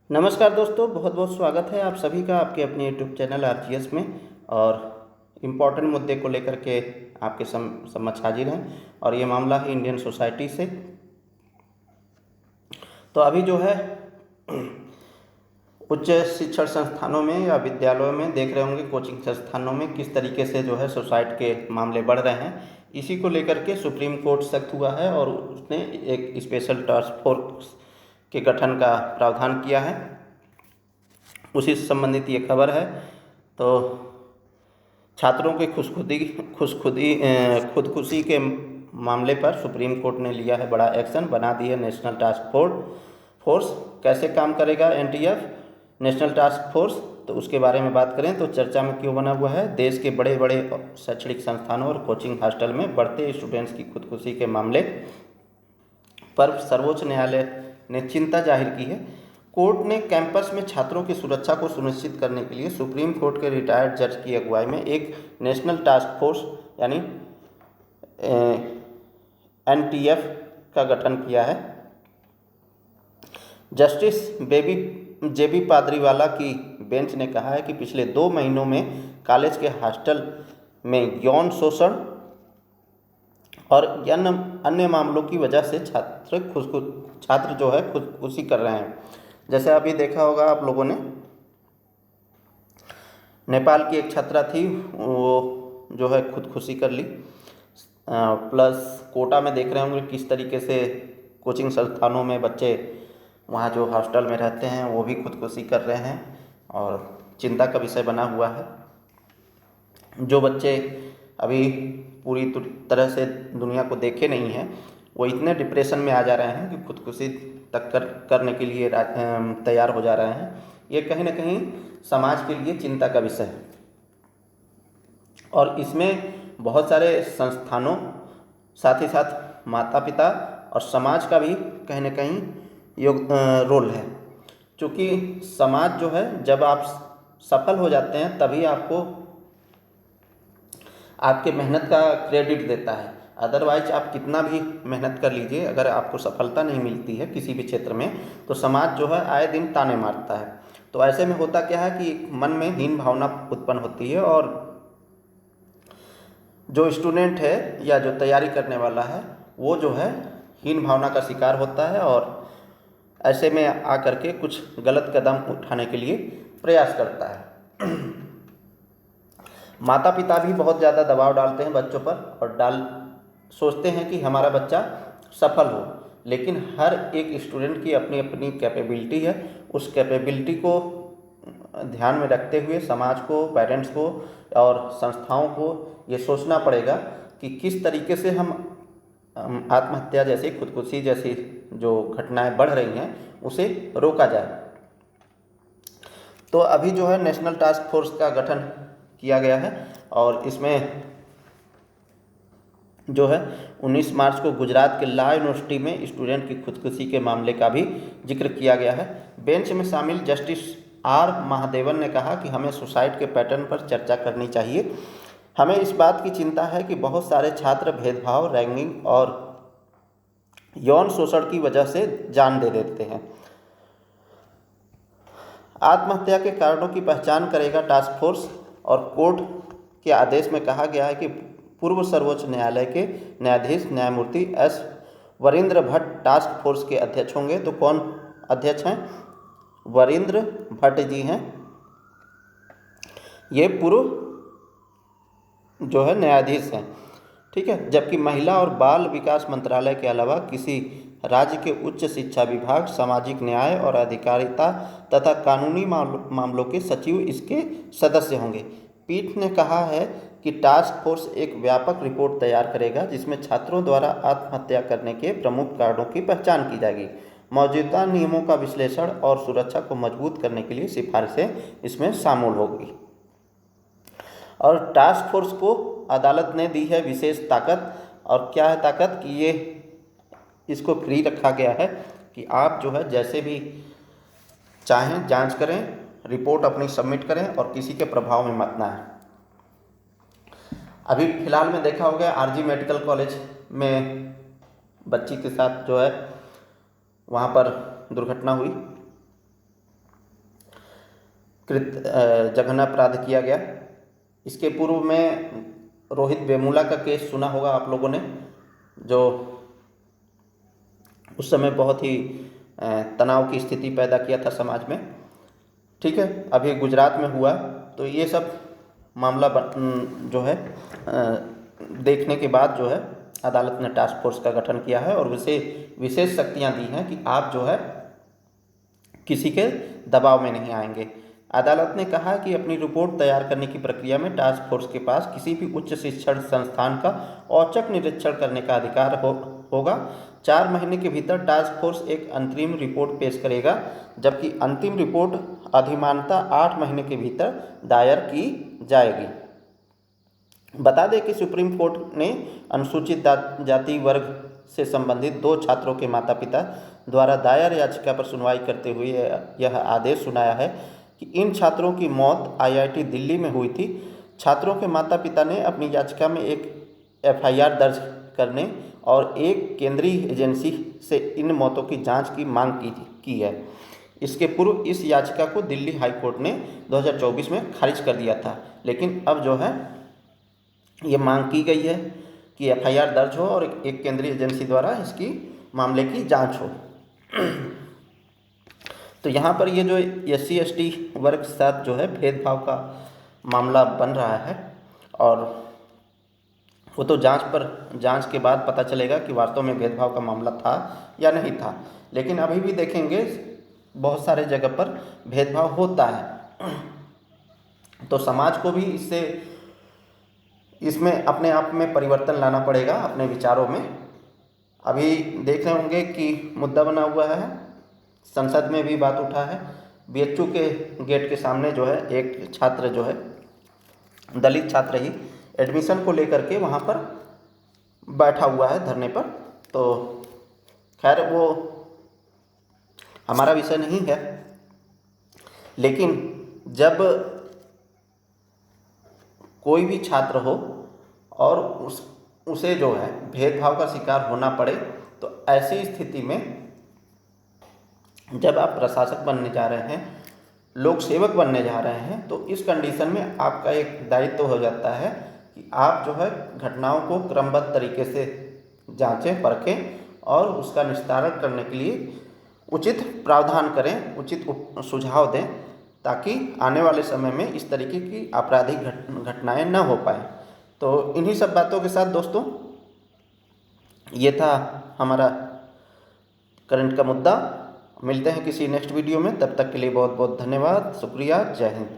नमस्कार दोस्तों, बहुत बहुत स्वागत है आप सभी का आपके अपने यूट्यूब चैनल आरजीएस में। और इम्पॉर्टेंट मुद्दे को लेकर के आपके समक्ष हाजिर हैं और ये मामला है इंडियन सोसाइटी से। तो अभी जो है उच्च शिक्षण संस्थानों में या विद्यालयों में देख रहे होंगे, कोचिंग संस्थानों में किस तरीके से जो है सुसाइड के मामले बढ़ रहे हैं। इसी को लेकर के सुप्रीम कोर्ट सख्त हुआ है और उसने एक स्पेशल टास्क फोर्स के गठन का प्रावधान किया है। उसी से संबंधित ये खबर है। तो छात्रों के खुदकुशी के मामले पर सुप्रीम कोर्ट ने लिया है बड़ा एक्शन, बना दी है नेशनल टास्क फोर्स। कैसे काम करेगा एनटीएफ नेशनल टास्क फोर्स, तो उसके बारे में बात करें तो चर्चा में क्यों बना हुआ है। देश के बड़े बड़े शैक्षणिक संस्थानों और कोचिंग हॉस्टल में बढ़ते स्टूडेंट्स की खुदकुशी के मामले पर सर्वोच्च न्यायालय ने चिंता जाहिर की है। कोर्ट ने कैंपस में छात्रों की सुरक्षा को सुनिश्चित करने के लिए सुप्रीम कोर्ट के रिटायर्ड जज की अगुवाई में एक नेशनल टास्क फोर्स यानी एनटीएफ का गठन किया है। जस्टिस जेबी पादरीवाला की बेंच ने कहा है कि पिछले 2 महीनों में कॉलेज के हॉस्टल में यौन शोषण और अन्य मामलों की वजह से छात्र जो है खुदकुशी कर रहे हैं। जैसे अभी देखा होगा आप लोगों ने, नेपाल की एक छात्रा थी, वो जो है खुदकुशी कर ली। प्लस कोटा में देख रहे होंगे किस तरीके से कोचिंग संस्थानों में बच्चे वहाँ जो हॉस्टल में रहते हैं वो भी खुदकुशी कर रहे हैं और चिंता का विषय बना हुआ है। जो बच्चे अभी पूरी तरह से दुनिया को देखे नहीं हैं वो इतने डिप्रेशन में आ जा रहे हैं कि खुदकुशी तक करने के लिए तैयार हो जा रहे हैं। ये कहीं ना कहीं समाज के लिए चिंता का विषय है और इसमें बहुत सारे संस्थानों, साथ ही साथ माता पिता और समाज का भी कहीं ना कहीं रोल है। क्योंकि समाज जो है, जब आप सफल हो जाते हैं तभी आपको आपके मेहनत का क्रेडिट देता है। अदरवाइज आप कितना भी मेहनत कर लीजिए, अगर आपको सफलता नहीं मिलती है किसी भी क्षेत्र में तो समाज जो है आए दिन ताने मारता है। तो ऐसे में होता क्या है कि मन में हीन भावना उत्पन्न होती है और जो स्टूडेंट है या जो तैयारी करने वाला है वो जो है हीन भावना का शिकार होता है और ऐसे में आकर के कुछ गलत कदम उठाने के लिए प्रयास करता है। माता पिता भी बहुत ज़्यादा दबाव डालते हैं बच्चों पर और सोचते हैं कि हमारा बच्चा सफल हो, लेकिन हर एक स्टूडेंट की अपनी अपनी कैपेबिलिटी है। उस कैपेबिलिटी को ध्यान में रखते हुए समाज को, पेरेंट्स को और संस्थाओं को ये सोचना पड़ेगा कि किस तरीके से हम आत्महत्या जैसी, खुदकुशी जैसी जो घटनाएं बढ़ रही हैं उसे रोका जाए। तो अभी जो है नेशनल टास्क फोर्स का गठन किया गया है और इसमें जो है 19 मार्च को गुजरात के लॉ यूनिवर्सिटी में स्टूडेंट की खुदकुशी के मामले का भी जिक्र किया गया है। बेंच में शामिल जस्टिस आर महादेवन ने कहा कि हमें सुसाइड के पैटर्न पर चर्चा करनी चाहिए। हमें इस बात की चिंता है कि बहुत सारे छात्र भेदभाव, रैगिंग और यौन शोषण की वजह से जान दे देते हैं। आत्महत्या के कारणों की पहचान करेगा टास्क फोर्स और कोर्ट के आदेश में कहा गया है कि पूर्व सर्वोच्च न्यायालय के न्यायाधीश न्यायमूर्ति S Varindra Bhatt task force के अध्यक्ष होंगे। तो कौन अध्यक्ष हैं? वरिंद्र भट्ट जी हैं। ये पूर्व जो है न्यायाधीश हैं, ठीक है। जबकि महिला और बाल विकास मंत्रालय के अलावा किसी राज्य के उच्च शिक्षा विभाग, सामाजिक न्याय और अधिकारिता तथा कानूनी मामलों के सचिव इसके सदस्य होंगे। पीठ ने कहा है कि टास्क फोर्स एक व्यापक रिपोर्ट तैयार करेगा जिसमें छात्रों द्वारा आत्महत्या करने के प्रमुख कारणों की पहचान की जाएगी। मौजूदा नियमों का विश्लेषण और सुरक्षा को मजबूत करने के लिए सिफारिशें इसमें शामिल होगी। और टास्क फोर्स को अदालत ने दी है विशेष ताकत। और क्या है ताकत? कि ये इसको फ्री रखा गया है कि आप जो है जैसे भी चाहें जांच करें, रिपोर्ट अपनी सबमिट करें और किसी के प्रभाव में मत ना आए। अभी फ़िलहाल में देखा होगा आरजी मेडिकल कॉलेज में बच्ची के साथ जो है वहाँ पर दुर्घटना हुई जघन्य अपराध किया गया। इसके पूर्व में रोहित वेमुला का केस सुना होगा आप लोगों ने, जो उस समय बहुत ही तनाव की स्थिति पैदा किया था समाज में। ठीक है, अभी गुजरात में हुआ। तो ये सब मामला जो है देखने के बाद जो है अदालत ने टास्क फोर्स का गठन किया है और विशेष शक्तियां दी हैं कि आप जो है किसी के दबाव में नहीं आएंगे। अदालत ने कहा कि अपनी रिपोर्ट तैयार करने की प्रक्रिया में टास्क फोर्स के पास किसी भी उच्च शिक्षण संस्थान का औचक निरीक्षण करने का अधिकार होगा। 4 महीने के भीतर टास्क फोर्स एक अंतरिम रिपोर्ट पेश करेगा, जबकि अंतिम रिपोर्ट अधिमानतः 8 महीने के भीतर दायर की जाएगी। बता दें कि सुप्रीम कोर्ट ने अनुसूचित जाति वर्ग से संबंधित 2 छात्रों के माता पिता द्वारा दायर याचिका पर सुनवाई करते हुए यह आदेश सुनाया है कि इन छात्रों की मौत आईआईटी दिल्ली में हुई थी। छात्रों के माता पिता ने अपनी याचिका में एक एफआईआर दर्ज करने और एक केंद्रीय एजेंसी से इन मौतों की जांच की मांग की है। इसके पूर्व इस याचिका को दिल्ली हाई कोर्ट ने 2024 में खारिज कर दिया था, लेकिन अब जो है ये मांग की गई है कि एफआईआर दर्ज हो और एक केंद्रीय एजेंसी द्वारा इसकी मामले की जांच हो। तो यहाँ पर ये जो SC ST वर्ग के साथ जो है भेदभाव का मामला बन रहा है, और वो तो जांच के बाद पता चलेगा कि वास्तव में भेदभाव का मामला था या नहीं था। लेकिन अभी भी देखेंगे बहुत सारे जगह पर भेदभाव होता है, तो समाज को भी इसमें अपने आप में परिवर्तन लाना पड़ेगा अपने विचारों में। अभी देख रहे होंगे कि मुद्दा बना हुआ है, संसद में भी बात उठा है। BHU के गेट के सामने जो है एक छात्र जो है, दलित छात्र ही, एडमिशन को लेकर के वहाँ पर बैठा हुआ है धरने पर। तो खैर वो हमारा विषय नहीं है, लेकिन जब कोई भी छात्र हो और उसे जो है भेदभाव का शिकार होना पड़े, तो ऐसी स्थिति में जब आप प्रशासक बनने जा रहे हैं, लोक सेवक बनने जा रहे हैं, तो इस कंडीशन में आपका एक दायित्व हो जाता है कि आप जो है घटनाओं को क्रमबद्ध तरीके से जांचें, परखें और उसका निस्तारण करने के लिए उचित प्रावधान करें, उचित सुझाव दें, ताकि आने वाले समय में इस तरीके की आपराधिक घटनाएं न हो पाए। तो इन्हीं सब बातों के साथ दोस्तों, ये था हमारा करंट का मुद्दा। मिलते हैं किसी नेक्स्ट वीडियो में, तब तक के लिए बहुत बहुत धन्यवाद, शुक्रिया, जय हिंद।